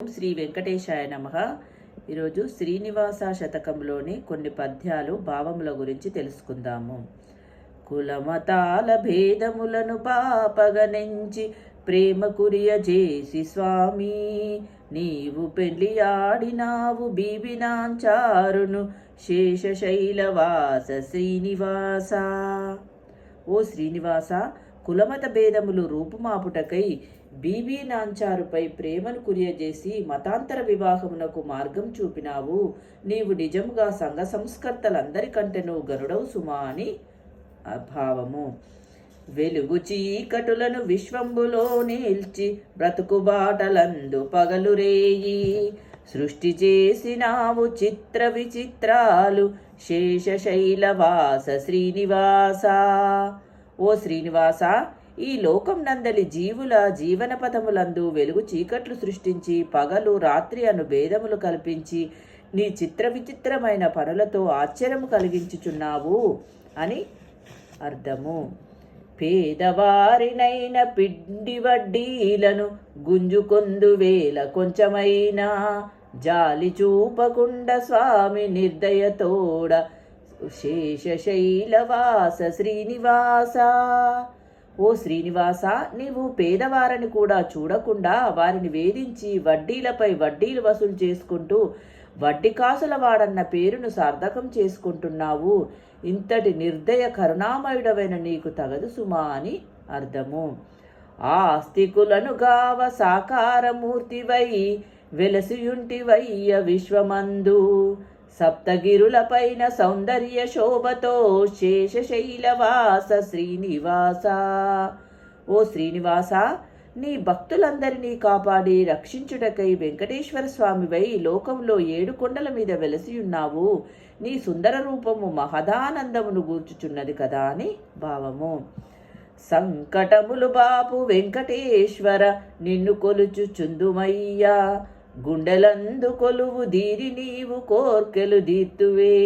శ్రీ వెంకటేశాయ నమః. ఈరోజు శ్రీనివాస శతకంలోని కొన్ని పద్యాలు భావముల గురించి తెలుసుకుందాము. కులమతాల భేదములను పాపగనెంచి ప్రేమ కురియజేసి స్వామి, నీవు పెళ్లి ఆడినావు బీబినాంచారును శేషశైలవాస శ్రీనివాస. ఓ శ్రీనివాస, కులమత భేదములు రూపుమాపుటకై బీబీ నాంచారుపై ప్రేమను కురియజేసి మతాంతర వివాహమునకు మార్గం చూపినావు. నీవు నిజముగా సంఘ సంస్కర్తలందరికంటెను గరుడవు సుమా అని భావము. వెలుగు చీకటులను విశ్వంబులో నిల్చి బ్రతుకుబాటలందు పగలు రేయి సృష్టి చేసినావు చిత్ర విచిత్రాలు శేషశైలవాస శ్రీనివాస. ఓ శ్రీనివాస, ఈ లోకం నందలి జీవుల జీవన పథములందు వెలుగు చీకట్లు సృష్టించి పగలు రాత్రి అను భేదములు కల్పించి నీ చిత్ర విచిత్రమైన పనులతో ఆశ్చర్యము కలిగించుచున్నావు అని అర్థము. పేదవారినైన పిండి వడ్డీలను గుంజుకొందు వేల కొంచెమైనా జాలి చూపకుండా స్వామి నిర్దయతోడ శేషశైలవాస శ్రీనివాస. ఓ శ్రీనివాస, నీవు పేదవారిని కూడా చూడకుండా వారిని వేధించి వడ్డీలపై వడ్డీలు వసూలు చేసుకుంటూ వడ్డీ కాసుల వాడన్న పేరును సార్థకం చేసుకుంటున్నావు. ఇంతటి నిర్దయ కరుణామయుడవైన నీకు తగదు సుమా అని అర్థము. ఆస్తికులను గావ సాకారమూర్తివై వెలసియుంటివయ్య విశ్వమందు సప్తగిరులపైన సౌందర్య శోభతో శేషశైలవాస శ్రీనివాస. ఓ శ్రీనివాస, నీ భక్తులందరినీ కాపాడి రక్షించుటకై వెంకటేశ్వర స్వామివై లోకంలో 7 కొండల మీద వెలసియున్నావు. నీ సుందర రూపము మహదానందమును గూర్చుచున్నది కదా అని భావము. సంకటములు బాపు వెంకటేశ్వర నిన్ను కొలుచుచుందుమయ్యా, గుండెలందు కొలువు దీరి నీవు కోర్కెలు దీర్తువే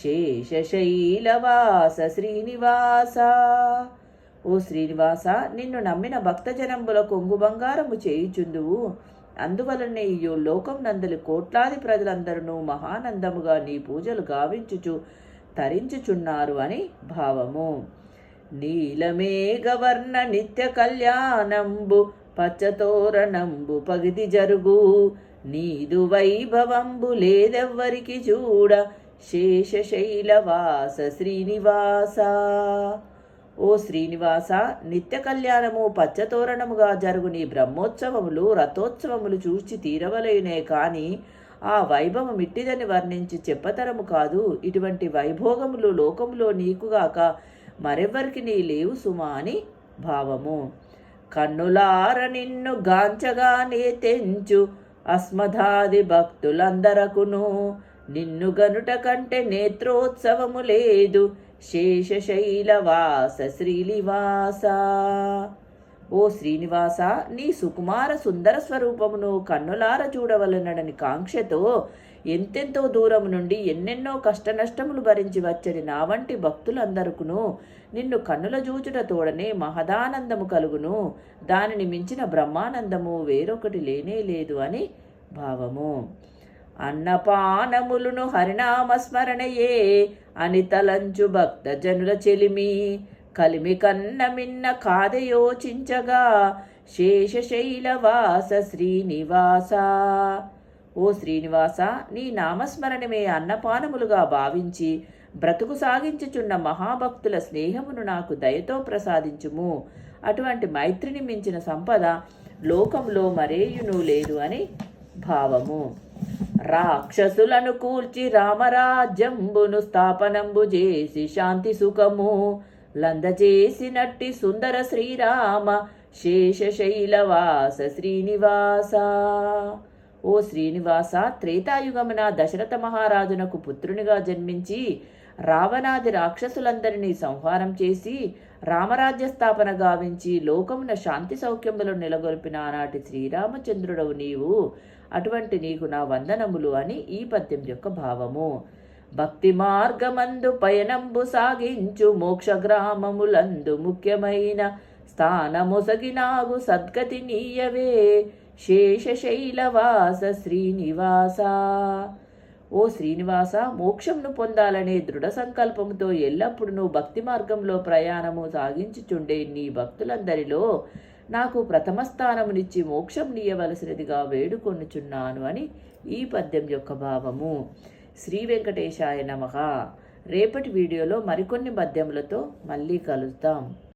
శేషశైలవాస శ్రీనివాస. ఓ శ్రీనివాస, నిన్ను నమ్మిన భక్తజనంబుల కొంగు బంగారము చేయుచుందువు. అందువలనే ఈ లోకం నందలి కోట్లాది ప్రజలందరూ మహానందముగా నీ పూజలు గావించుచు తరించుచున్నారు అని భావము. నీలమేఘవర్ణ నిత్య కళ్యాణంబు పచ్చతోరణంబు పగిది జరుగు నీదు వైభవంబు లేదెవ్వరికి చూడ శేషశైలవాస శ్రీనివాస. ఓ శ్రీనివాస, నిత్య కళ్యాణము పచ్చతోరణముగా జరుగు నీ బ్రహ్మోత్సవములు రథోత్సవములు చూచి తీరవలేనే కాని ఆ వైభవం ఇట్టిదని వర్ణించి చెప్పతరము కాదు. ఇటువంటి వైభోగములు లోకములో నీకుగాక మరెవ్వరికి నీ లేవు సుమా అని భావము. కన్నులార నిన్ను గాంచగానే తెంచు అస్మదాది భక్తులందరకును నిన్ను గనుట కంటే నేత్రోత్సవము లేదు శేషశైలవాస శ్రీనివాస. ఓ శ్రీనివాస, నీ సుకుమార సుందర స్వరూపమును కన్నులార చూడవలనని కాంక్షతో ఎంతెంతో దూరం నుండి ఎన్నెన్నో కష్టనష్టములు భరించి వచ్చడి నా వంటి భక్తులందరుకును నిన్ను కన్నుల జూచుట తోడనే మహదానందము కలుగును. దానిని మించిన బ్రహ్మానందము వేరొకటి లేనే లేదు అని భావము. అన్నపానములును హరినామస్మరణయే అని తలంచు భక్త జనుల చెలిమి కలిమి కన్న మిన్న కాదే యోచించగా శేషశైలవాస శ్రీనివాస. ఓ శ్రీనివాస, నీ నామస్మరణమే అన్నపానములుగా భావించి బ్రతుకు సాగించుచున్న మహాభక్తుల స్నేహమును నాకు దయతో ప్రసాదించుము. అటువంటి మైత్రిని మించిన సంపద లోకంలో మరేయును లేదు అని భావము. రాక్షసులను కూల్చి రామరాజ్యంబును స్థాపనంబు చేసి శాంతి సుఖము లందచేసినట్టి సుందర శ్రీరామ శేషశైలవాస శ్రీనివాస. ఓ శ్రీనివాస, త్రేతాయుగమున దశరథ మహారాజునకు పుత్రునిగా జన్మించి రావణాది రాక్షసులందరినీ సంహారం చేసి రామరాజ్య స్థాపన గావించి లోకమున శాంతి సౌఖ్యములు నెలగొల్పిన ఆనాటి శ్రీరామచంద్రుడవు నీవు. అటువంటి నీకు నా వందనములు అని ఈ పద్యం యొక్క భావము. భక్తి మార్గమందు పయనంబు సాగించు మోక్ష గ్రామములందు ముఖ్యమైన స్థానమొసగినాగు సద్గతి నీయవే శేషశైలవాస శ్రీనివాస. ఓ శ్రీనివాస, మోక్షంను పొందాలనే దృఢ సంకల్పంతో ఎల్లప్పుడూ భక్తి మార్గంలో ప్రయాణము సాగించుచుండే నీ భక్తులందరిలో నాకు ప్రథమ స్థానమునిచ్చి మోక్షం నీయవలసినదిగా వేడుకొనుచున్నాను అని ఈ పద్యం యొక్క భావము. శ్రీ వెంకటేశాయ నమః. రేపటి వీడియోలో మరికొన్ని పద్యములతో మళ్ళీ కలుద్దాం.